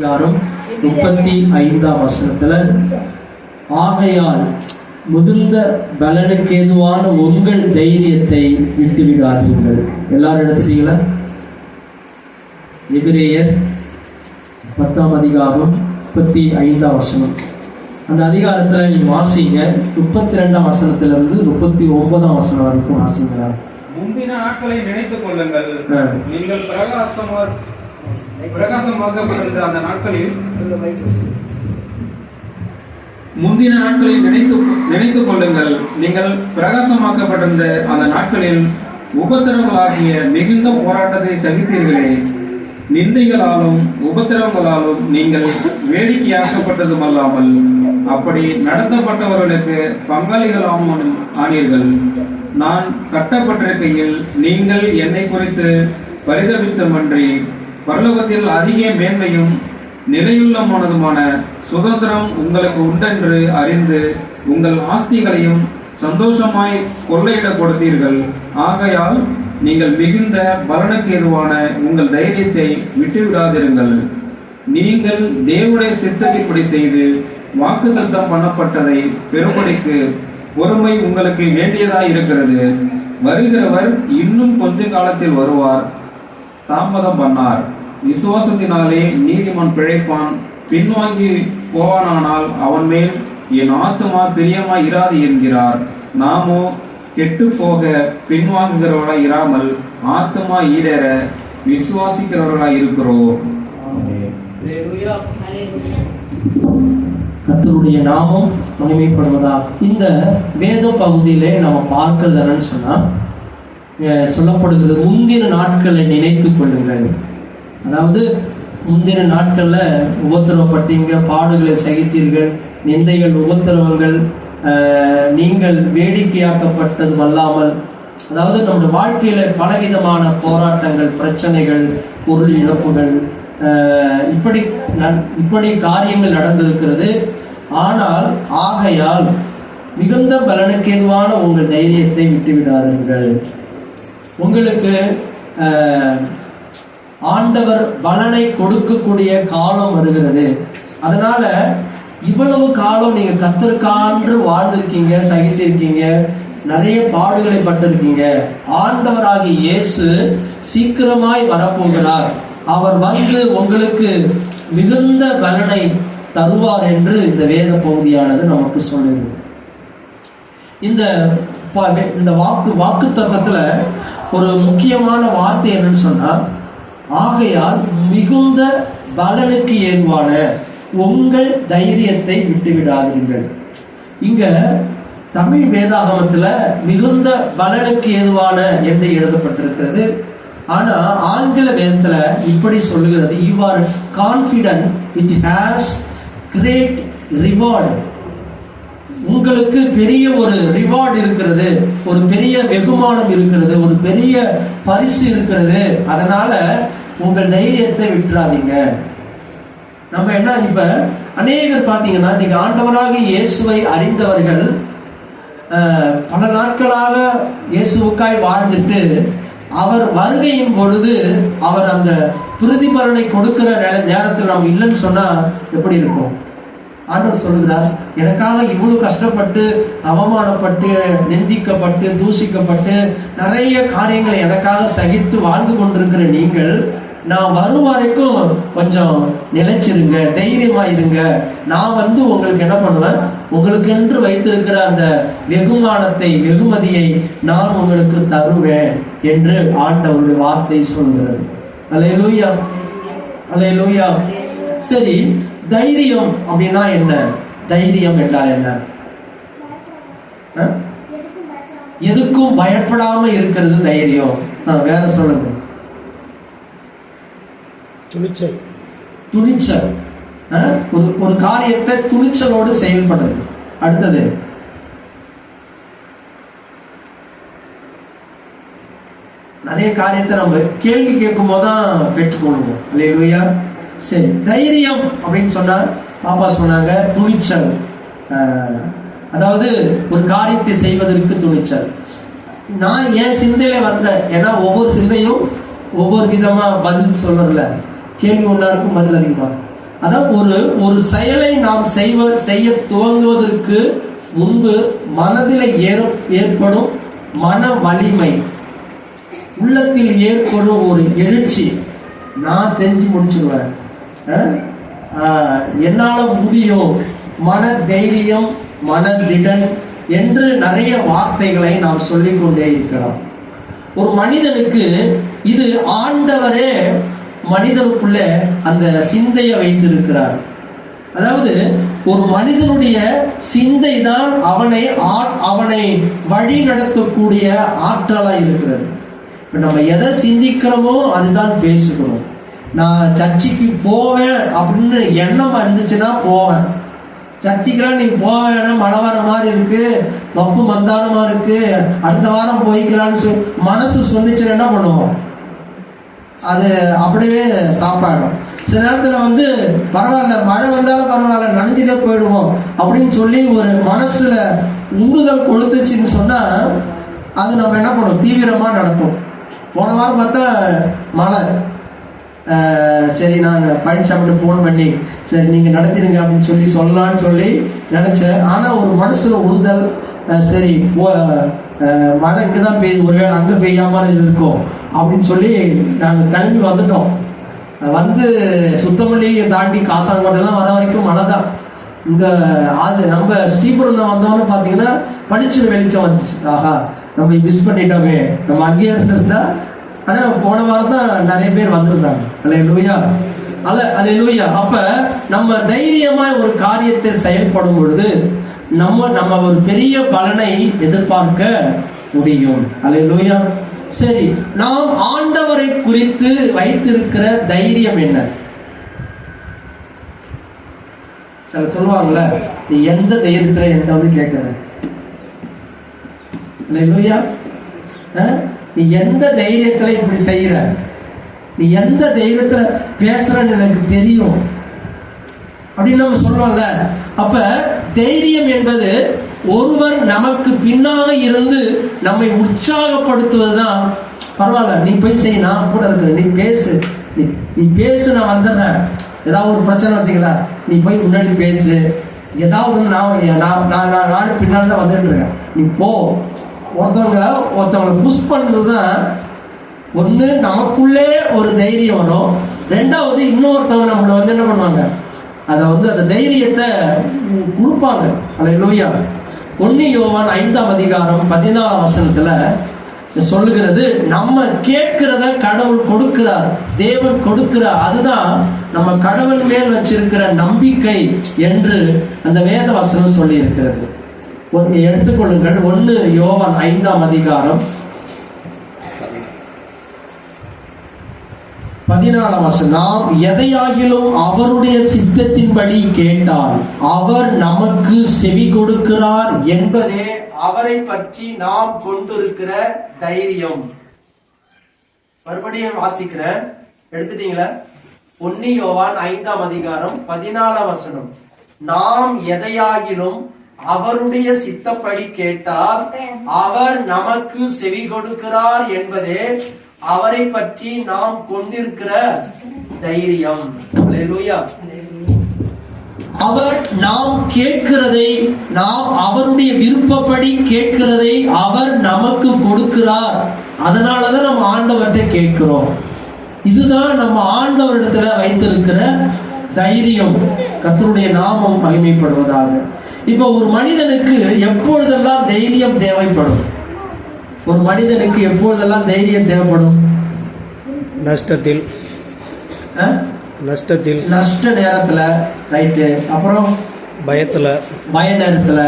35ஆம் வசனத்துல, ஆகையால் முதிர்ந்த பலனுக்கு ஏதுவான உங்கள் தைரியத்தை விட்டுவிடாதீர்கள். எல்லாரும் எடுத்துட்டீங்களா? எபிரேயர் 10ஆம் அதிகாரம் 35ஆம் வசனம். அந்த அதிகாரத்துல நீங்க வாசிங்க. 32ஆம் வசனத்திலிருந்து 39ஆம் வசனம் வரைக்கும் வாசிங்களா. முந்தின நாட்களை நினைத்துக் கொள்ளுங்கள், நீங்கள் பிரகாசமாக்கப்பட்டிருந்த அந்த நாட்களில் முந்தின நாட்களை நினைத்துக் கொள்ளுங்கள், நீங்கள் பிரகாசமாக்கப்பட்டிருந்த அந்த நாட்களில் உபத்திரவங்களாகிய மிகுந்த போராட்டத்தை சகித்தீர்களே. நிந்தைகளாலும் உபத்திரவங்களாலும் நீங்கள் வேடிக்கையாக்கப்பட்டதுமல்லாமல் அப்படி நடத்தப்பட்டவர்களுக்கு பங்காளிகளாகவும் ஆனீர்கள். நான் கட்டப்பட்டிருக்கையில் நீங்கள் என்னை குறித்து பரிதபித்தமன்றி பரலோகத்தில் அதிக மேன்மையும் நிலையுள்ளமானதுமான சுதந்திரம் உங்களுக்கு உண்டென்று அறிந்து உங்கள் ஆஸ்திகளையும் சந்தோஷமாய் கொள்ளையிடக் கொடுத்தீர்கள். ஆகையால் நீங்கள் மிகுந்த பலனுக்கு ஏதுவான உங்கள் தைரியத்தை விட்டுவிடாதிருங்கள். நீங்கள் தேவனுடைய சித்தத்தின்படி செய்து வாக்குத்தத்தம் பண்ணப்பட்டதை பெறும்படிக்கு பொறுமை உங்களுக்கு வேண்டியதாய் இருக்கிறது. வருகிறவர் இன்னும் கொஞ்ச காலத்தில் வருவார், தாமதம் பண்ணார். விசுவாசத்தினாலே நீதிமான் பிழைப்பான். பின்வாங்கி போவானானால் அவன் மேல் என் ஆத்துமா பிரியமாய் இராது என்கிறார். நாமோ கெட்டு போக பின்வாங்குகிறவர்களாய் இராமல் ஆத்துமா ஈடேற விசுவாசிக்கிறவர்களாய் இருக்கிறோம். கர்த்தருடைய நாமம் மகிமைப்படுவதா. இந்த வேத பகுதியிலே நம்ம பார்க்கிறது என்னன்னு சொன்னா, சொல்லப்படுகிறது முந்தின நாட்களை நினைத்துக் கொள்ளுங்கள். அதாவது முந்தின நாட்கள்ல உபத்திரவப்பட்டீங்க, பாடுகளை சகித்தீர்கள், நிந்தைகள் உபத்திரவங்கள், நீங்கள் வேடிக்கையாக்கப்பட்டதும் அல்லாமல், அதாவது நம்முடைய வாழ்க்கையில பலவிதமான போராட்டங்கள், பிரச்சனைகள், பொருள் இழப்புகள், இப்படி காரியங்கள் நடந்திருக்கிறது. ஆனால் ஆகையால் மிகுந்த பலனுக்கு ஏதுவான உங்கள் தைரியத்தை விட்டுவிடாதீர்கள். உங்களுக்கு ஆண்டவர் பலனை கொடுக்கக்கூடிய காலம் வருகிறது. அதனால இவ்வளவு காலம் நீங்க கர்த்தருக்கான்று வாழ்ந்திருக்கீங்க, சகித்திருக்கீங்க, நிறைய பாடுகளை பட்டிருக்கீங்க. ஆண்டவராகிய இயேசு சீக்கிரமாய் வரப்போகிறார். அவர் வந்து உங்களுக்கு மிகுந்த பலனை தருவார் என்று இந்த வேத பகுதியானது நமக்கு சொல்லுது. இந்த வாக்கு தத்தத்துல ஒரு முக்கியமான வார்த்தை என்னன்னு சொன்னா, ஆகையால் மிகுந்த பலனுக்கு ஏதுவான உங்கள் தைரியத்தை விட்டுவிடாதீர்கள். இங்க தமிழ் வேதாகமத்துல மிகுந்த பலனுக்கு ஏதுவான என்று எழுதப்பட்டிருக்கிறது. ஆனா ஆங்கில வேதத்துல இப்படி சொல்லுகிறது, you are confident which has great reward. உங்களுக்கு பெரிய ஒரு ரிவார்டு இருக்கிறது, ஒரு பெரிய வெகுமானம் இருக்கிறது, ஒரு பெரிய பரிசு இருக்கிறது. அதனால உங்கள் தைரியத்தை விட்டுறாதீங்க. நம்ம என்ன, இப்ப அநேகர் பாத்தீங்கன்னா, நீங்க ஆண்டவராக இயேசுவை அறிந்தவர்கள் பல நாட்களாக இயேசுவுக்காய் வாழ்ந்துட்டு அவர் வருகையின் பொழுது அவர் அந்த பிரதிபலனை கொடுக்கிற நேரத்தில் நம்ம இல்லைன்னு சொன்னா எப்படி இருக்கும்? ஆண்டவர் சொல்லுகிறார், எனக்காக இவ்வளவு கஷ்டப்பட்டு அவமானப்பட்டு நிந்திக்கப்பட்டு தூஷிக்கப்பட்டு நிறைய காரியங்களை எனக்காக சகித்து வாழ்ந்து கொண்டிருக்கிற நீங்கள், நான் வரும் வரைக்கும் கொஞ்சம் நிலைச்சிருங்க, தைரியமா இருங்க. நான் வந்து உங்களுக்கு என்ன பண்ணுவேன், உங்களுக்கு என்று வைத்திருக்கிற அந்த வெகுமானத்தை, வெகுமதியை நான் உங்களுக்கு தருவேன் என்று ஆண்டவருடைய வார்த்தை சொல்கிறது. அல்லேலூயா, அல்லேலூயா. சரி, தைரியம் அப்படின்னா என்ன? தைரியம் என்றால் என்ன? எதுக்கும் பயப்படாம இருக்கிறது தைரியம். வேற சொல்லுங்க. துணிச்சல். துணிச்சல், ஒரு காரியத்தை துணிச்சலோடு செயல்படுறது. அடுத்தது நிறைய காரியத்தை நம்ம கேள்வி கேட்கும் போதுதான் பெற்றுக்கொள்வோம். அல்லேலூயா. சரி, தைரியம் அப்படின்னு சொன்னா பாப்பா சொன்னாங்க துணிச்சல். அதாவது ஒரு காரியத்தை செய்வதற்கு துணிச்சல். நான் என் சிந்தையில வந்த, ஏன்னா ஒவ்வொரு சிந்தையும் ஒவ்வொரு விதமா பதில் சொல்றதுல கேள்வி ஒன்றா இருக்கும், பதில் அதிகமா. அதாவது ஒரு செயலை நாம் செய்ய துவங்குவதற்கு முன்பு மனதில் ஏற்படும் மன வலிமை, உள்ளத்தில் ஏற்படும் ஒரு எழுச்சி, நான் செஞ்சு முடிச்சிருவேன், என்னால முடியும், மன தைரியம், மனதிடன் என்று நிறைய வார்த்தைகளை நாம் சொல்லிக்கொண்டே இருக்கலாம். ஒரு மனிதனுக்கு இது ஆண்டவரே மனிதனுக்குள்ள அந்த சிந்தையை வைத்திருக்கிறார். அதாவது ஒரு மனிதனுடைய சிந்தை தான் அவனை வழி நடத்தக்கூடிய ஆற்றலா இருக்கிறது. நம்ம எதை சிந்திக்கிறோமோ அதுதான் பேசுகிறோம். நான் சர்ச்சைக்கு போவேன் அப்படின்னு எண்ணம் இருந்துச்சுன்னா போவேன். சர்ச்சைக்கெல்லாம் நீ போவேன்னா மழை வர மாதிரி இருக்கு, வப்பு மந்தாரமா இருக்கு, அடுத்த வாரம் போய்க்கலான்னு மனசு சொன்னிச்சுன்னா என்ன பண்ணுவோம்? அது அப்படியே சாப்பாடும். சில நேரத்தில் பரவாயில்ல, மழை வந்தாலும் பரவாயில்ல, நனைஞ்சிட்டே போயிடுவோம் அப்படின்னு சொல்லி ஒரு மனசுல உந்துதல் கொடுத்துச்சுன்னு சொன்னா அது நம்ம என்ன பண்ணுவோம்? தீவிரமா நடக்கும். போன வாரம் பார்த்தா மழை, சரி நான் பழனிசாமிட்டு ஃபோன் பண்ணி சரி நீங்க நடத்திடுங்க அப்படின்னு சொல்லலான்னு சொல்லி நினைச்சேன். ஆனா ஒரு மனசுல உந்துதல், சரி மழை இங்கதான் பெய்யுது, ஒருவேளை அங்க பெய்யாம இருக்கும் அப்படின்னு சொல்லி நாங்க கிளம்பி வந்துட்டோம். சுத்தமல்லியை தாண்டி காசாங்கோட்டெல்லாம் வர வரைக்கும் மழை தான். இங்க அது நம்ம ஸ்ரீபுரம் வந்தோன்னு பாத்தீங்கன்னா படிச்சுட்டு வெளிச்சம் வந்துச்சு. ஆஹா, நம்ம மிஸ் பண்ணிட்டோமே, நம்ம அங்கேயே இருந்திருந்தா. ஆனா போன வாரம் தான் நிறைய பேர் வந்திருந்தாங்க. அல்லேலூயா, அல்லேலூயா. அப்ப நம்ம தைரியமா ஒரு காரியத்தை செயல்படும் பொழுது நம்ம ஒரு பெரிய பலனை எதிர்பார்க்க முடியும். அல்லேலூயா. சரி, நாம் ஆண்டவரை குறித்து வைத்திருக்கிற தைரியம் என்ன? சில சொல்லுவாங்கல்ல, நீ எந்த தைரியத்துல என்கிட்ட கேட்கிற? அல்லேலூயா. நீ எந்த தைரியத்துல இப்படி செய்யற? நீ எந்த தைரியத்துல பேசுறன்னு எனக்கு தெரியும் அப்படின்னு நம்ம சொல்றோம்ல. அப்ப தைரியம் என்பது ஒருவர் நமக்கு பின்னாக இருந்து நம்மை உற்சாகப்படுத்துவதுதான். பரவாயில்ல, நீ போய் செய்ய, நான் கூட இருக்கிறேன், நீ பேசு, நீ பேசு, நான் வந்துடுறேன். ஏதாவது ஒரு பிரச்சனை வச்சுங்களா, நீ போய் முன்னாடி பேசு, ஏதாவது நானும் பின்னாடி தான் வந்துட்டு இருக்கேன், நீ போ. ஒருத்தவங்களை புஷ் பண்ணுறதுதான். ஒன்று நமக்குள்ளே ஒரு தைரியம் வரும், ரெண்டாவது இன்னொருத்தவங்க நம்மளை என்ன பண்ணுவாங்க, அதை அந்த தைரியத்தை கொடுப்பாங்க. அல்லேலூயா. 1 யோவான் 5ஆம் அதிகாரம் 14ஆம் வசனத்துல சொல்லுகிறது, நம்ம கேட்கிறத கடவுள் கொடுக்கிறார், தேவன் கொடுக்கிறார். அதுதான் நம்ம கடவுள் மேல் வச்சிருக்கிற நம்பிக்கை என்று அந்த வேத வசனம் சொல்லி இருக்கிறது. எடுத்துக்கொள்ளுங்கள், 1 யோவான் 5ஆம் அதிகாரம் 14ஆம் வசனம். நாம் எதையாகிலும் அவருடைய சித்தத்தின்படி கேட்டால் அவர் நமக்கு செவி கொடுக்கிறார் என்பதே அவரை பற்றி நாம் கொண்டிருக்கிற தைரியம். மறுபடியும் வாசிக்கிறேன், எடுத்துட்டீங்களா? 1 யோவான் 5ஆம் அதிகாரம் 14ஆம் வசனம். நாம் எதையாகிலும் அவருடைய சித்தப்படி கேட்டால் அவர் நமக்கு செவி கொடுக்கிறார் என்பதே அவரை பற்றி நாம் கொண்டிருக்கிற தைரியம். அல்லேலூயா. அவர் நாம் கேட்கிறதை, நாம் அவருடைய விருப்பப்படி கேட்கிறதை அவர் நமக்கு கொடுக்கிறார். அதனாலதான் நம்ம ஆண்டவர்கிட்ட கேட்கிறோம். இதுதான் நம்ம ஆண்டவரிடத்துல வைத்திருக்கிற தைரியம். கர்த்தருடைய நாமம் மகிமைப்படுவதாக. இப்ப ஒரு மனிதனுக்கு எப்பொழுதெல்லாம் தைரியம் தேவைப்படும்? ஒரு மனிதனுக்கு எப்பொழுதெல்லாம் தைரியம் தேவைப்படும்? நஷ்டத்தில், நஷ்ட நேரத்துல, ரைட்டு. அப்புறம் பயத்துல, பய நேரத்துல,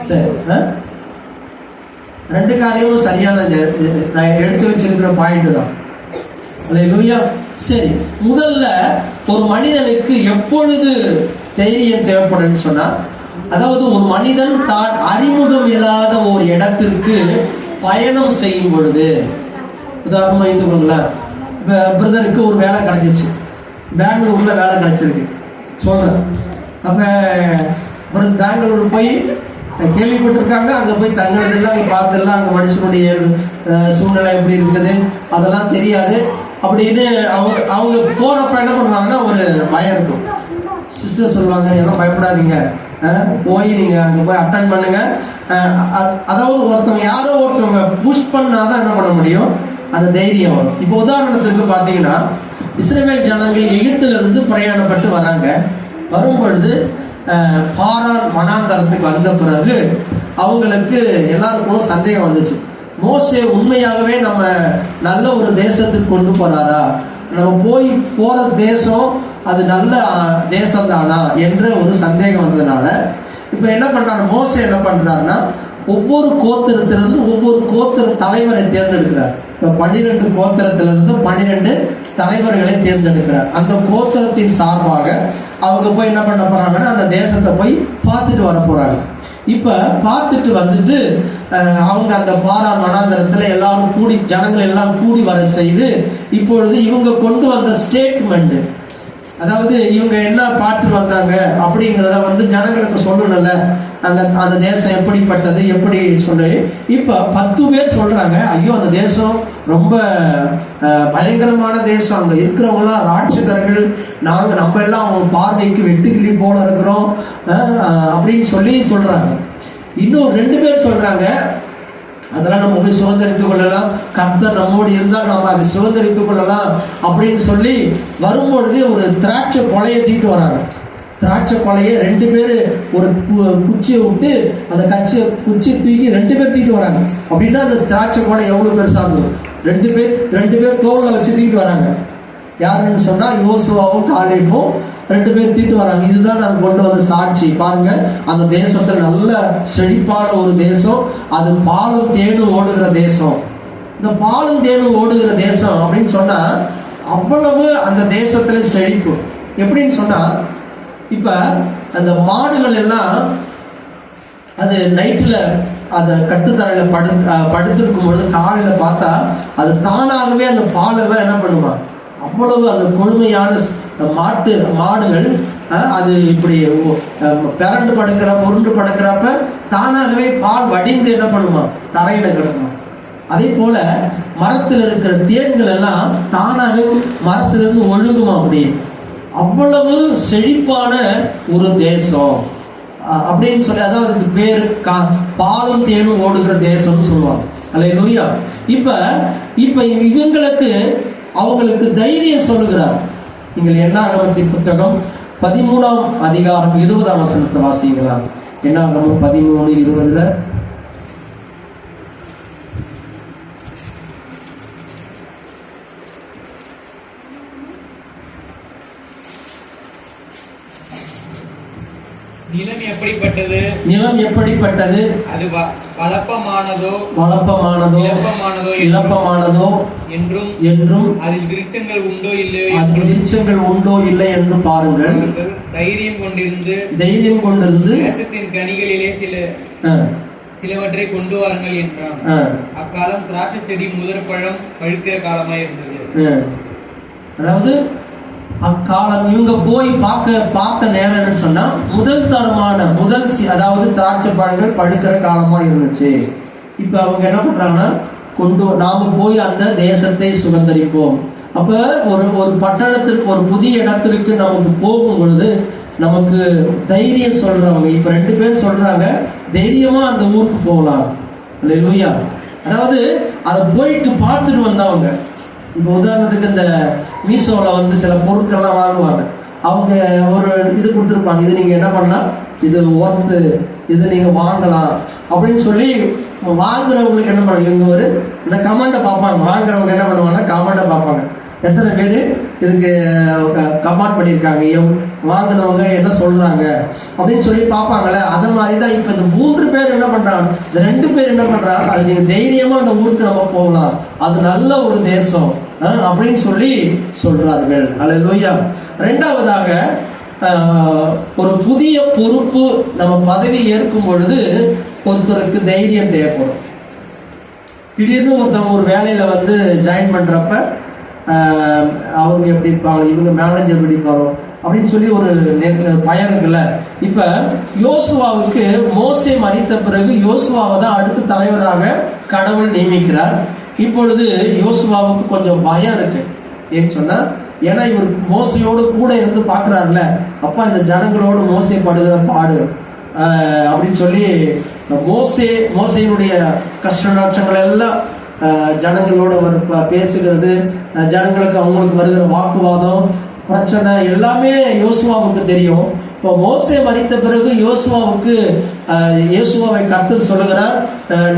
சரி. 2 காரியமும் சரியான நான் எடுத்து வச்சிருக்கிற பாயிண்ட் தான். அல்லேலூயா. சரி, முதல்ல ஒரு மனிதனுக்கு எப்பொழுது தைரியம் தேவைப்படுன்னு சொன்னா, அதாவது ஒரு மனிதன் தான் அறிமுகம் இல்லாத ஒரு இடத்திற்கு பயணம் செய்யும் பொழுது, உதாரணமா இருந்துக்கோங்களேன், பிரதருக்கு ஒரு வேலை கிடைச்சிச்சு, பெங்களூர்ல வேலை கிடைச்சிருக்கு சொல்றேன். அப்ப பெங்களூர் போய் கேள்விப்பட்டிருக்காங்க, அங்க போய் தங்குறதெல்லாம், அங்க பார்த்ததெல்லாம், அங்க மனுஷனுடைய சூழ்நிலை எப்படி இருக்குது அதெல்லாம் தெரியாது. அப்படின்னு அவங்க போறப்ப என்ன பண்ணுவாங்கன்னா ஒரு பயம் இருக்கும். சிஸ்டர் சொல்லுவாங்க, எல்லாம் பயப்படாதீங்க, போய் நீங்க அங்க போய் அட்டன் பண்ணுங்க. அதாவது ஒருத்தவங்க யாரோ ஒருத்தவங்க புஷ் பண்ணாதான் என்ன பண்ண முடியும், அந்த தைரியம் வரும். இப்போ உதாரணத்துக்கு பார்த்தீங்கன்னா, இஸ்ரவேல் ஜனங்கள் எகிப்துல இருந்து பிரயாணப்பட்டு வராங்க. வரும் பொழுது பாரான் வனாந்தரத்துக்கு வந்த பிறகு அவங்களுக்கு எல்லாருக்கும் சந்தேகம் வந்துச்சு. மோசே உண்மையாகவே நம்ம நல்ல ஒரு தேசத்துக்கு கொண்டு போறாரா, நம்ம போற தேசம் அது நல்ல தேசம் தானா என்ற ஒரு சந்தேகம் வந்ததுனால இப்ப என்ன பண்றாரு, மோசே என்ன பண்றாருன்னா ஒவ்வொரு கோத்திரத்திலிருந்து ஒவ்வொரு கோத்திர தலைவரை தேர்ந்தெடுக்கிறார். இப்ப 12 கோத்திரத்திலிருந்து 12 தலைவர்களை தேர்ந்தெடுக்கிறார். அந்த கோத்திரத்தின் சார்பாக அவங்க போய் என்ன பண்ண போறாங்கன்னா அந்த தேசத்தை போய் பார்த்துட்டு வர போறாங்க. இப்ப பார்த்துட்டு வந்துட்டு அவங்க அந்த பாரான் வனாந்தரத்துல எல்லாரும் கூடி, ஜனங்கள் எல்லாம் கூடி வர செய்து, இப்பொழுது இவங்க கொண்டு வந்த ஸ்டேட்மெண்ட், அதாவது இவங்க என்ன பார்த்து வந்தாங்க அப்படிங்கிறத ஜனங்களுக்கு சொல்லணும்ல, அந்த தேசம் எப்படிப்பட்டது எப்படி சொல்லி. இப்ப 10 பேர் சொல்றாங்க, ஐயோ அந்த தேசம் ரொம்ப பயங்கரமான தேசம், அங்க இருக்கிறவங்களாம் ராட்சதர்கள், நம்ம எல்லாம் அவங்க பார்வைக்கு வெட்டுக்கிளி போல இருக்கிறோம் அப்படின்னு சொல்றாங்க. இன்னும் 2 பேர் சொல்றாங்க, அதெல்லாம் நம்ம போய் சுதந்திரித்துக் கொள்ளலாம், கர்த்தர் நம்மோடு இருந்தால் நம்ம அதை சுதந்திரித்துக் கொள்ளலாம் அப்படின்னு சொல்லி வரும்பொழுது ஒரு திராட்சை கொலையை தூக்கிட்டு வராங்க. திராட்சை கொலையை 2 பேர் ஒரு குச்சியை விட்டு அந்த குச்சியை தூக்கி 2 பேர் தூக்கிட்டு வராங்க. அப்படின்னா அந்த திராட்சை கொலை எவ்வளவு பெருசா இருக்கும், 2 பேர் தோல்ல வச்சு தூக்கிட்டு வராங்க. யாருன்னு சொன்னா யோசுவாவும் காலேபும் 2 பேர் தூக்கிட்டு வராங்க. இதுதான் நாங்கள் கொண்டு வந்த சாட்சி, பாருங்க அந்த தேசத்துல நல்ல செழிப்பான ஒரு தேசம், அது பாலும் தேனும் ஓடுகிற தேசம். இந்த பாலும் தேனும் ஓடுகிற தேசம் அப்படின்னு சொன்னா அவ்வளவு அந்த தேசத்துல செழிப்பு. எப்படின்னு சொன்னா இப்ப அந்த மாடுகள் எல்லாம் அது நைட்டுல அந்த கட்டுத்தரையில படுத்திருக்கும் பொழுது காலையில பார்த்தா அது தானாகவே அந்த பால் எல்லாம் என்ன பண்ணுவான், அவ்வளவு அந்த கொழுமையான மாடுகள் அது இப்படி உருண்டு படுக்கிறப்ப தானாகவே பால் வடிந்து என்ன பண்ணுமா, தரையில கிடக்குமா. அதே போல மரத்தில் இருக்கிற தேன்கள் எல்லாம் தானாக மரத்திலிருந்து ஒழுகுமா. அப்படியே அவ்வளவு செழிப்பான ஒரு தேசம் அப்படின்னு சொல்லி, அதான் அதுக்கு பேரு பாலும் தேனும் ஓடுகிற தேசம்னு சொல்லுவாங்க. அல்லேலூயா. இப்ப இவங்களுக்கு அவங்களுக்கு தைரியம் சொல்லுகிறார். நீங்கள் என்னாகமத்தின் புத்தகம் 13ஆம் அதிகாரம் 20ஆம் வசனத்தை வாசிக்கிறார். என்னாகமம் 13:20. நிலம் எப்படிப்பட்டது, நிலம் எப்படிப்பட்டது, அது வளப்பமானதோ இளப்பமானதோ என்றும் அதில் விருட்சங்கள் உண்டோ இல்லை என்று பாருங்கள். தைரியம் கொண்டிருந்து தேசத்தின் கனிகளிலே சிலவற்றை கொண்டு வாருங்கள் என்றான். அக்காலம் திராட்சை செடி முதற்பழம் பழுக்கிற காலமாய் இருந்தது. அதாவது அக்காலம் இவங்க போய் பார்த்த நேரம்னு சொன்னா முதல் தரமான அதாவது திராட்சை பழங்கள் பழுக்கிற காலமா இருந்துச்சு. இப்ப அவங்க என்ன பண்றாங்கன்னா நாம போய் அந்த தேசத்தை சுதந்திரிப்போம். அப்ப ஒரு பட்டணத்திற்கு, ஒரு புதிய இடத்திற்கு நமக்கு போகும் பொழுது நமக்கு தைரியம் சொல்றவங்க இப்ப 2 பேர் சொல்றாங்க, தைரியமா அந்த ஊருக்கு போகலாம். அல்லேலூயா. அதாவது அதை போயிட்டு பார்த்துட்டு வந்தவங்க. இப்போ உதாரணத்துக்கு இந்த மீஷோவில் சில பொருட்கள்லாம் வாங்குவாங்க. அவங்க ஒரு இது கொடுத்துருப்பாங்க, இது நீங்கள் என்ன பண்ணலாம், இது ஒர்த்து, இது நீங்கள் வாங்கலாம் அப்படின்னு சொல்லி வாங்குறவங்களுக்கு என்ன பண்ணுவாங்க, இவங்க இந்த கமெண்ட்டை பார்ப்பாங்க. வாங்குறவங்க என்ன பண்ணுவாங்கன்னா கமெண்ட்டை பார்ப்பாங்க, எத்தனை பேர் இதுக்கு கமெண்ட் பண்ணியிருக்காங்க, வாங்கினவங்க என்ன சொல்றாங்க அப்படின்னு சொல்லி பார்ப்பாங்களே. அதை மாதிரி தான் இப்போ இந்த 3 பேர் என்ன பண்றாங்க, இந்த 2 பேர் என்ன பண்றாங்க, அது நீங்க தைரியமா அந்த ஊருக்கு நம்ம போகலாம், அது நல்ல ஒரு தேசம் அப்படின்னு சொல்லி சொல்றார்கள். அல்லேலூயா. 2வதாக ஒரு புதிய பொறுப்பு நம்ம பதவி ஏற்கும் பொழுது ஒருத்தருக்கு தைரியம் தேவைப்படும். திடீர்னு ஒருத்தவங்க ஒரு வேலையில ஜாயின் பண்றப்ப அவங்க எப்படி இருப்பாங்க, இவங்க மேனேஜர் எப்படி இருப்பாரோ அப்படின்னு சொல்லி ஒரு பயம் இருக்குல்ல. இப்ப யோசுவாவுக்கு மோசே மரித்த பிறகு யோசுவாவை தான் அடுத்த தலைவராக கடவுள் நியமிக்கிறார். இப்பொழுது யோசுவாவுக்கு கொஞ்சம் பயம் இருக்கு. ஏன்னு சொன்னா, ஏன்னா இவர் மோசையோடு கூட இருந்து பாக்குறாருல, அப்பா இந்த ஜனங்களோடு மோசே படுகிற பாடு அப்படின்னு சொல்லி மோசையினுடைய கஷ்ட நஷ்டங்கள் எல்லாம் ஜனங்களோட பேசுகிறது, ஜனங்களுக்கு அவங்களுக்கு வருகிற வாக்குவாதம் பிரச்சனை எல்லாமே யோசுவாவுக்கு தெரியும். இப்போ மோசே மரித்த பிறகு யோசுவாவை கர்த்தர் சொல்லுகிறார்,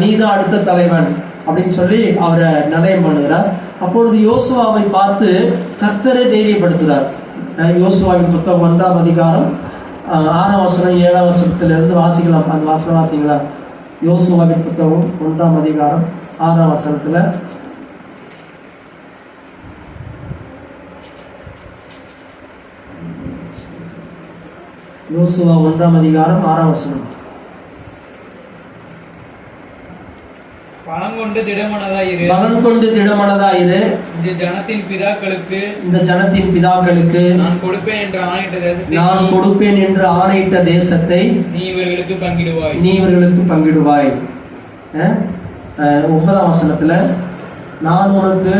நீதான் அடுத்த தலைவன் அப்படின்னு சொல்லி அவரை நிர்ணயம் பண்ணுகிறார். அப்பொழுது யோசுவாவை பார்த்து கர்த்தரை தைரியப்படுத்துகிறார். யோசுவாவின் புத்தகம் 1ஆம் அதிகாரம் 6ஆம் வசனம் 7ஆம் வசனத்திலிருந்து வாசிக்கலாம். அந்த வசனம் வாசிங்களா? யோசுவாவின் புத்தகம் 1ஆம் அதிகாரம் 6ஆம் வசனத்துல, யோசுவா 1ஆம் அதிகாரம் 6ஆம் வசனம். பலம் கொண்டு திடமனதாயிரு, இந்த ஜனத்தின் பிதாக்களுக்கு நான் கொடுப்பேன் என்று ஆணையிட்ட தேசத்தை நீ இவர்களுக்கு பங்கிடுவாய். 9ஆம் வசனத்துல, நான் உனக்கு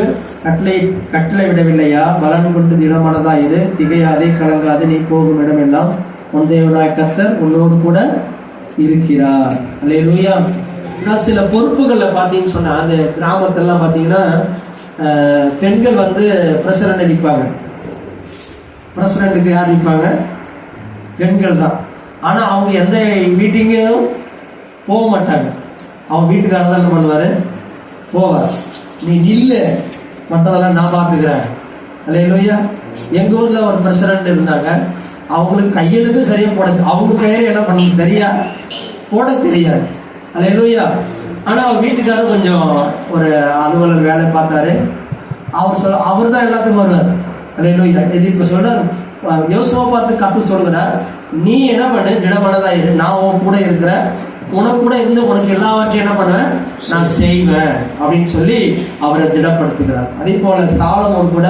கட்டளை விடவில்லையா? பலன் கொண்டு திடமனதாயிரு, திகையாதே, கலங்காதே, நீ போகும் இடமெல்லாம் உன் தேவனாய் கர்த்தர் உன்னோடு கூட இருக்கிறார். அல்லேலூயா. சில பொறுப்புகளை பார்த்தீங்கன்னு சொன்னா, அந்த கிராமத்திலாம் பார்த்தீங்கன்னா பெண்கள் பிரசிடண்ட் நிற்பாங்க. பிரசிடண்ட்டுக்கு யார் நிற்பாங்க? பெண்கள் தான். ஆனா அவங்க எந்த மீட்டிங்கும் போக மாட்டாங்க. அவங்க வீட்டுக்காரர் தான் என்ன பண்ணுவாரு? போவார். நீ நில்லு, மற்றதெல்லாம் நான் பார்த்துக்கிறேன். அல்லேலூயா. எங்க ஊர்ல ஒரு பிரசிடண்ட் இருந்தாங்க. அவங்களுக்கு கையெழுத்து சரியா போட, அவங்க பேரை என்ன பண்ண சரியா போட தெரியாது. அல்லேலூயா. ஆனா அவர் வீட்டுக்காரர் கொஞ்சம் ஒரு அலுவலர் வேலை பார்த்தாரு. அவர் தான் எல்லாத்துக்கும் வருவார். அல்லேலூயா. இது இப்ப சொல்றார், யோசுவா பார்த்து கர்த்தர் சொல்கிறார், நீ என்ன பண்ணு, திடமனதா இரு, நான் உன் கூட இருக்கிறேன், உனக்கு கூட இருந்து உனக்கு எல்லாவற்றையும் என்ன பண்ணுவேன், நான் செய்வேன் அப்படின்னு சொல்லி அவரை திடப்படுத்துகிறார். அதே போல சாலமோன் கூட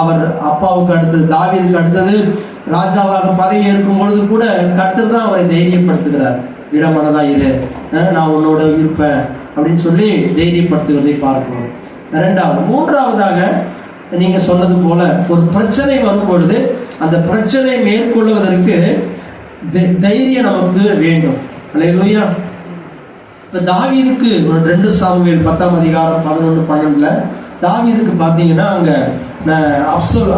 அவர் அப்பாவுக்கு அடுத்தது, தாவீதுக்கு அடுத்தது ராஜாவாக பதவி ஏற்கும் பொழுது கூட கர்த்தர் தான் அவரை தைரியப்படுத்துகிறார். திடமனதா இரு, நான் உன்னோட இருப்பேன் அப்படின்னு சொல்லி தைரியப்படுத்துவதை பார்க்கிறோம். மூன்றாவதாக நீங்க சொன்னது போல ஒரு பிரச்சனை வரும் பொழுது அந்த பிரச்சனை மேற்கொள்வதற்கு தைரியம் நமக்கு வேண்டும். அல்லேலூயா. தாவீதுக்கு 2 சாமுவேல் 10ஆம் அதிகாரம் 11-12 தாவீதுக்கு பார்த்தீங்கன்னா அங்க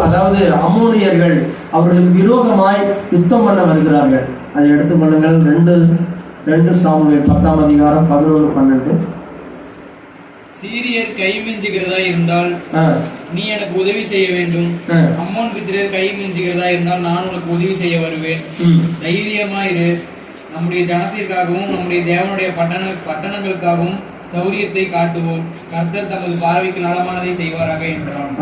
அதாவது அம்மோனியர்கள் அவர்களுக்கு விரோதமாய் யுத்தம் பண்ண வருகிறார்கள். அதை எடுத்துக்கொள்ளுங்கள். 2 சாமுவேல் 10ஆம் அதிகாரம் 11-12. சீரியர் கை மிஞ்சுகிறதா இருந்தால் நீ எனக்கு உதவி செய்ய வேண்டும். அம்மோன் புத்திரர் கை மிஞ்சுகிறதா இருந்தால் நான் உனக்கு உதவி செய்ய வருவேன். தைரியமாயிரு, நம்முடைய ஜனத்திற்காகவும் நம்முடைய தேவனுடைய பட்டணங்களுக்காகவும் சௌரியத்தை காட்டுவோம். கர்த்தர் தமது பார்வைக்கு நலமானதை செய்வாராக என்றான்.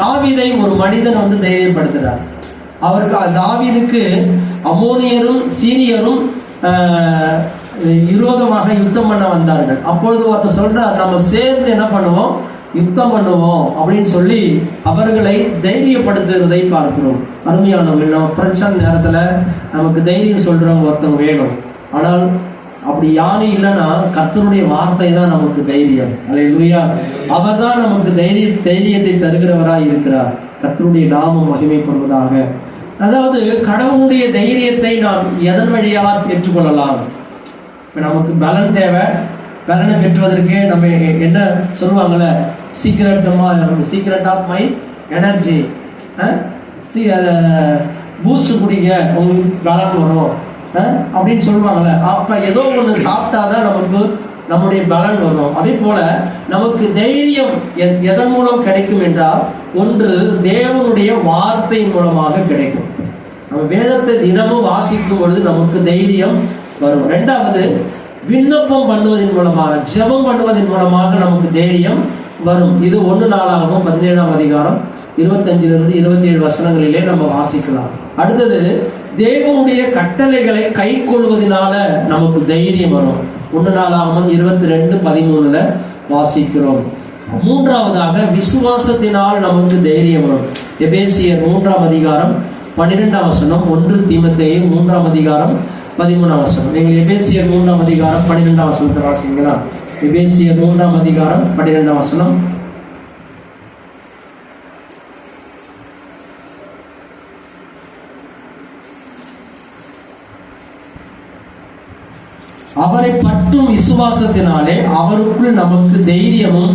தாவீதை ஒரு மனிதன் தைரியப்படுத்துறார். அவருக்கு தாவீதுக்கு அம்மோனியரும் சீரியரும் விரோதமாக யுத்தம் பண்ண வந்தார்கள். அப்பொழுது ஒருத்தர் சொல்றார், நம்ம சேர்ந்து என்ன பண்ணுவோம், யுத்தம் பண்ணுவோம் அப்படின்னு சொல்லி அவர்களை தைரியப்படுத்துவதை பார்க்கிறோம். அருமையானவர்கள், நம்ம பிரச்சனை நேரத்துல நமக்கு தைரியம் சொல்றவங்க ஒருத்தவங்க வேணும். ஆனால் அப்படி யாரும் இல்லைன்னா கர்த்தருடைய வார்த்தை தான் நமக்கு தைரியம். அல்லேலூயா. அவர் தான் நமக்கு தைரியத்தை தருகிறவராய் இருக்கிறார். கர்த்தருடைய நாமம் மகிமைப்படுவதாக. அதாவது கடவுளுடைய தைரியத்தை நாம் எதன் வழியாக பெற்றுக்கொள்ளலாம்? இப்ப நமக்கு பலன் தேவை. பலனை பெற்றுவதற்கு நம்ம என்ன சொல்லுவாங்கல்ல, secret of my energy, Boost குடிங்க உங்களுக்கு பலன் வரும் அப்படின்னு சொல்லுவாங்கல்ல. அப்ப ஏதோ ஒன்று சாப்பிட்டாதான் நமக்கு நம்முடைய பலன் வரும். அதே போல நமக்கு தைரியம் எதன் மூலம் கிடைக்கும் என்றால், ஒன்று தேவனுடைய வார்த்தையின் மூலமாக கிடைக்கும். நம்ம வேதத்தை தினமும் வாசிக்கும் பொழுது நமக்கு தைரியம் வரும். 2வது விண்ணப்பம் பண்ணுவதன் மூலமாக, ஜெபம் பண்ணுவதன் மூலமாக நமக்கு தைரியம் வரும். இது 1 நாளாகவும் 17ஆம் அதிகாரம் 25 27 வசனங்களிலே நம்ம வாசிக்கலாம். அடுத்தது தேவனுடைய கட்டளைகளை கை கொள்வதனால நமக்கு தைரியம் வரும். 1 நாளாகவும் 22-13 வாசிக்கிறோம். மூன்றாவதாக விசுவாசத்தினால் நமக்கு தைரியம் வரும். எபேசியர் 3ஆம் அதிகாரம் 12ஆம் வசனம், 1 தீமோத்தேயு 3ஆம் அதிகாரம் 13ஆம் வசனம். நீங்கள் எபேசியர் 3ஆம் அதிகாரம் 12ஆம் வசனத்தை வாசிங்களா? எபேசியர் 3ஆம் அதிகாரம் 12ஆம் வசனம். அவரை பற்றும் விசுவாசத்தினாலே அவருக்குள் நமக்கு தைரியமும்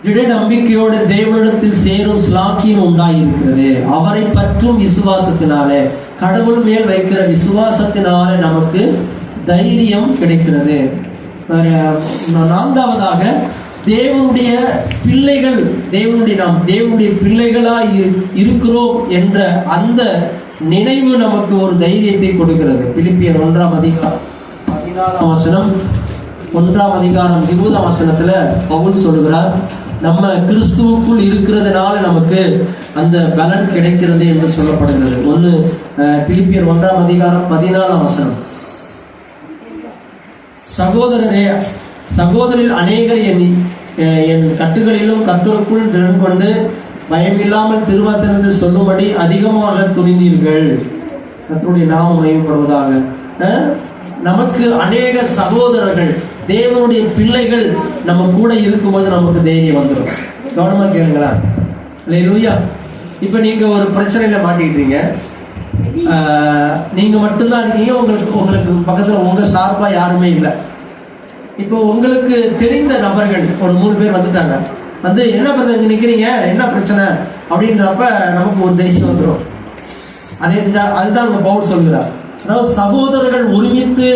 திட நம்பிக்கையோடு தேவனிடத்தில் சேரும் ஸ்லாக்கியம் உண்டாயிருக்கிறது. அவரை பற்றும் விசுவாசத்தினாலே, கடவுள் மேல் வைக்கிற விசுவாசத்தினாலே நமக்கு தைரியம் கிடைக்கிறது. நான்காவதாக தேவனுடைய பிள்ளைகள், நாம் தேவனுடைய பிள்ளைகளாய் இருக்கிறோம் என்ற அந்த நினைவு நமக்கு ஒரு தைரியத்தை கொடுக்கிறது. பிலிப்பியர் 1ஆம் அதிகாரம் 14ஆம் வசனம், 1ஆம் அதிகாரம் 20ஆம் வசனத்துல பவுல் சொல்லுகிறார், நம்ம கிறிஸ்துவுக்குள் இருக்கிறதுனால நமக்கு அந்த பலன் கிடைக்கிறது என்று சொல்லப்படுகிறது. பிலிப்பியர் 1ஆம் அதிகாரம் 14ஆம் வசனம். சகோதரில் அநேகர் என் கட்டுகளிலும் கர்த்தருக்குள் திறன் கொண்டு பயமில்லாமல் திருவசனத்தை சொல்லும்படி அதிகமாக துணிந்தீர்கள். கர்த்தருடைய நாமம் மகிமைப்படுவதாக. நமக்கு அநேக சகோதரர்கள், தேவனுடைய பிள்ளைகள் நம்ம கூட இருக்கும்போது நமக்கு தைரியம் வந்துடும். கவனமா கேளுங்களா? அல்லேலூயா. இப்ப நீங்க ஒரு பிரச்சனையில மாட்டிக்கிட்டீங்க, நீங்க மட்டும்தான் இருக்கீங்க, உங்களுக்கு பக்கத்துல உங்க சார்பா யாருமே இல்லை. இப்போ உங்களுக்கு தெரிந்த நபர்கள் ஒரு 3 பேர் வந்துட்டாங்க, வந்து என்ன பிரச்சனை நிக்கிறீங்க, என்ன பிரச்சனை அப்படின்றப்ப நமக்கு ஒரு தைரியம் வந்துடும். அதுதான் அங்க பவுல் சொல்கிறார். அதாவது சகோதரர்கள் ஒருமித்து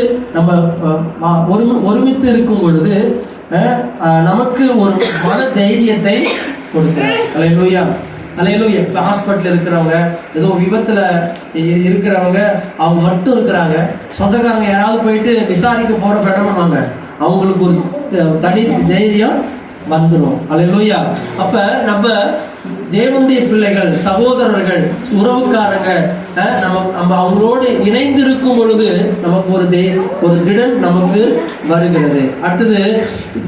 இருக்கும் பொழுது நமக்கு ஒரு மன தைரியத்தை கொடுக்கிறார். அல்லேலூயா, அல்லேலூயா. இப்போ ஹாஸ்பிட்டல் இருக்கிறவங்க, ஏதோ விபத்துல இருக்கிறவங்க, அவங்க மட்டும் இருக்கிறாங்க. சொந்தக்காரங்க யாராவது போயிட்டு விசாரிக்க போறப்ப என்ன பண்ணுவாங்க, அவங்களுக்கு ஒரு தனி தைரியம் வந்துடும். அல்லேலூயா. அப்ப நம்ம தேவனுடைய பிள்ளைகள், சகோதரர்கள், உறவுக்காரங்க, நம்ம அவங்களோடு இணைந்து இருக்கும் பொழுது நமக்கு ஒரு திடன் நமக்கு வருகிறது. அடுத்தது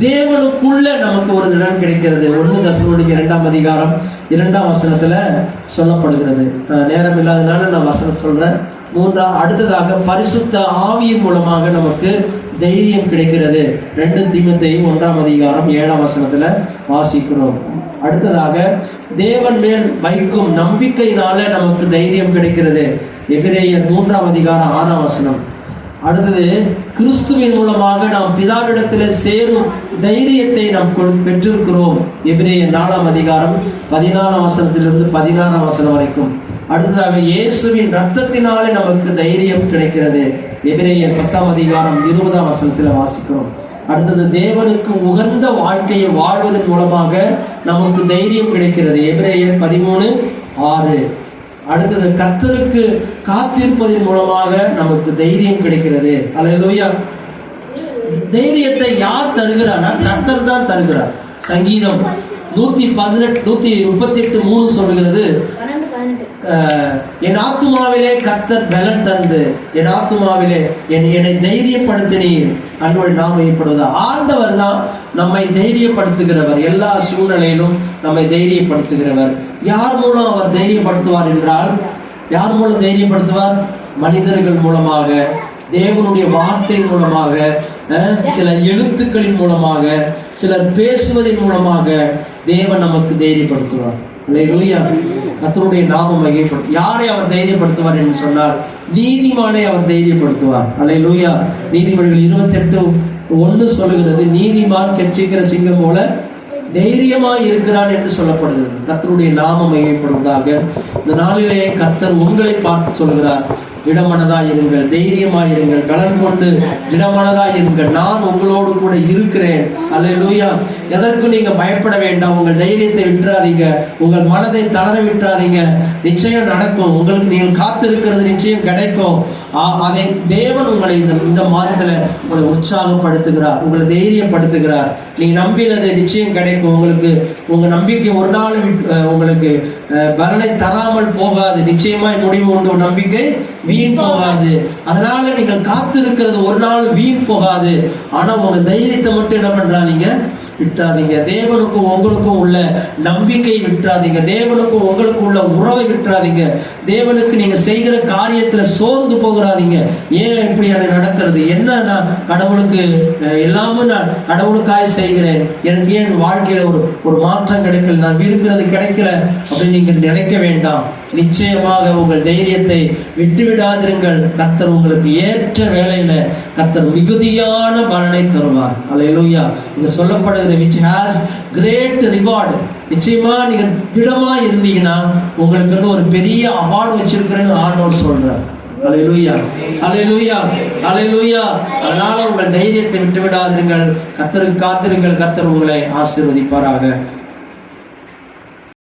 தேவனுக்குள்ள நமக்கு ஒரு திடன் கிடைக்கிறது. 1 தெசலோனிக்கேயர் 2ஆம் அதிகாரம் 2ஆம் வசனத்துல சொல்லப்படுகிறது. நேரம் இல்லாதனால நான் வசனம் சொல்றேன். அடுத்ததாக பரிசுத்த ஆவியின் மூலமாக நமக்கு தைரியம் கிடைக்கிறது. 2 தீமோத்தேயு 1ஆம் அதிகாரம் 7ஆம் வசனத்துல வாசிக்கிறோம். அடுத்ததாக தேவன் மேல் வைக்கும் நம்பிக்கையினால நமக்கு தைரியம் கிடைக்கிறது. எபிரேயர் 3ஆம் அதிகாரம் 6ஆம் வசனம். அடுத்தது கிறிஸ்துவின் மூலமாக நாம் பிதாவிடத்தில் சேரும் தைரியத்தை நாம் பெற்றிருக்கிறோம். எபிரேயர் 4ஆம் அதிகாரம் 14ஆம் வசனத்திலிருந்து 16ஆம் வசனம் வரைக்கும். அடுத்ததாக இயேசுவின் ரத்தத்தினாலே நமக்கு தைரியம் கிடைக்கிறது. எபிரேயர் 10ஆம் அதிகாரம் 20ஆம் வசனத்தில் வாசிக்கிறோம். அடுத்தது தேவனுக்கு உகந்த வாழ்க்கையை வாழ்வதன் மூலமாக நமக்கு தைரியம் கிடைக்கிறது. எபிரேயர் 13:6. அடுத்தது கர்த்தருக்கு காத்திருப்பதன் மூலமாக நமக்கு தைரியம் கிடைக்கிறது. அல்லேலூயா. தைரியத்தை யார் தருகிறார்? கர்த்தர் தான் தருகிறார். சங்கீதம் 138:3 சொல்லுகிறது, என் ஆத்துமாவிலே கர்த்தர் பலன் தந்து, என் ஆத்துமாவிலே என்னை தைரியப்படுத்தினீர். அன்போடு நாம் மையப்படுவது ஆண்டவர் தான் நம்மை தைரியப்படுத்துகிறவர். எல்லா சூழ்நிலையிலும் நம்மை தைரியப்படுத்துகிறவர். யார் மூலம் அவர் தைரியப்படுத்துவார் என்றால், யார் மூலம் தைரியப்படுத்துவார்? மனிதர்கள் மூலமாக, தேவனுடைய வார்த்தை மூலமாக, சில எழுத்துக்களின் மூலமாக, சிலர் பேசுவதன் மூலமாக தேவன் நமக்கு தைரியப்படுத்துவார். அல்லேலூயா. கர்த்தருடைய நாமம் மகிமைப்படும். யாரை அவர் தைரியப்படுத்துவார் என்று சொன்னால், நீதிமானை அவர் தைரியப்படுத்துவார். அல்லேலூயா. நீதிமொழிகள் 28:1 சொல்லுகிறது, நீதிமான் கெர்ச்சிக்கிற சிங்கம் போல தைரியமாய் இருக்கிறான் என்று சொல்லப்படுகிறது. கர்த்தருடைய நாமம் மகிமைப்படுவதாக. இந்த நாளிலே கர்த்தர் உங்களை பார்த்து சொல்கிறார், திடமனதாயிருங்கள், தைரியமாயிருங்கள், பலன் கொண்டு திடமனதாயிருங்கள், நான் உங்களோடு கூட இருக்கிறேன். அல்லேலூயா. எதற்கு நீங்க பயப்பட வேண்டாம். உங்கள் தைரியத்தை விட்டுறாதீங்க, உங்கள் மனதை தளர விட்டுறாதீங்க. நிச்சயம் நடக்கும். உங்களுக்கு நீங்கள் காத்திருக்கிறது நிச்சயம் கிடைக்கும். அதை தேவன் உங்களை இந்த மாதத்துல உங்களை உற்சாகப்படுத்துகிறார், உங்களை தைரியப்படுத்துகிறார். நீங்க நம்பினது நிச்சயம் கிடைக்கும். உங்களுக்கு உங்க நம்பிக்கை ஒரு நாள் உங்களுக்கு பலனை தராமல் போகாது. நிச்சயமாய் முடிவு உண்டு. நம்பிக்கை வீண் போகாது. அதனால நீங்கள் காத்திருக்கிறது ஒரு நாள் வீண் போகாது. ஆனா உங்க தைரியத்தை மட்டும் என்ன பண்றாதீங்க, விட்டுறாதீங்க. தேவனுக்கும் உங்களுக்கும் உள்ள நம்பிக்கை விட்டுறாதீங்க. தேவனுக்கும் உங்களுக்கும் உள்ள உறவை விட்டுறாதீங்க. தேவனுக்கு நீங்க செய்கிற காரியத்துல சோர்ந்து போகிறாதீங்க. ஏன் இப்படி எனக்கு நடக்கிறது, என்ன நான் கடவுளுக்கு எல்லாமும் நான் கடவுளுக்காய் செய்கிறேன், எனக்கு ஏன் வாழ்க்கையில ஒரு மாற்றம் கிடைக்கல, நான் விரும்புறது கிடைக்கல அப்படின்னு நீங்க நினைக்க வேண்டாம். நிச்சயமாக உங்கள் தைரியத்தை விட்டுவிடாதிருங்கள். கர்த்தர் உங்களுக்கு ஏற்ற வேலையில கர்த்தர் மிகுதியான பலனை தருவார். அல்லேலூயா. இங்க சொல்லப்படுகிறது which has great reward. நிச்சயமா நீங்க திடமா இருந்தீங்கன்னா உங்களுக்கு ஒரு பெரிய அவார்டு வச்சிருக்கிறேன்னு ஆண்டவர் சொல்றார். அல்லேலூயா, அல்லேலூயா, அல்லேலூயா. அதனால உங்கள் தைரியத்தை விட்டு விடாதிருங்கள். கர்த்தருக்கு காத்திருங்கள். கர்த்தர் உங்களை ஆசீர்வதிப்பாராக.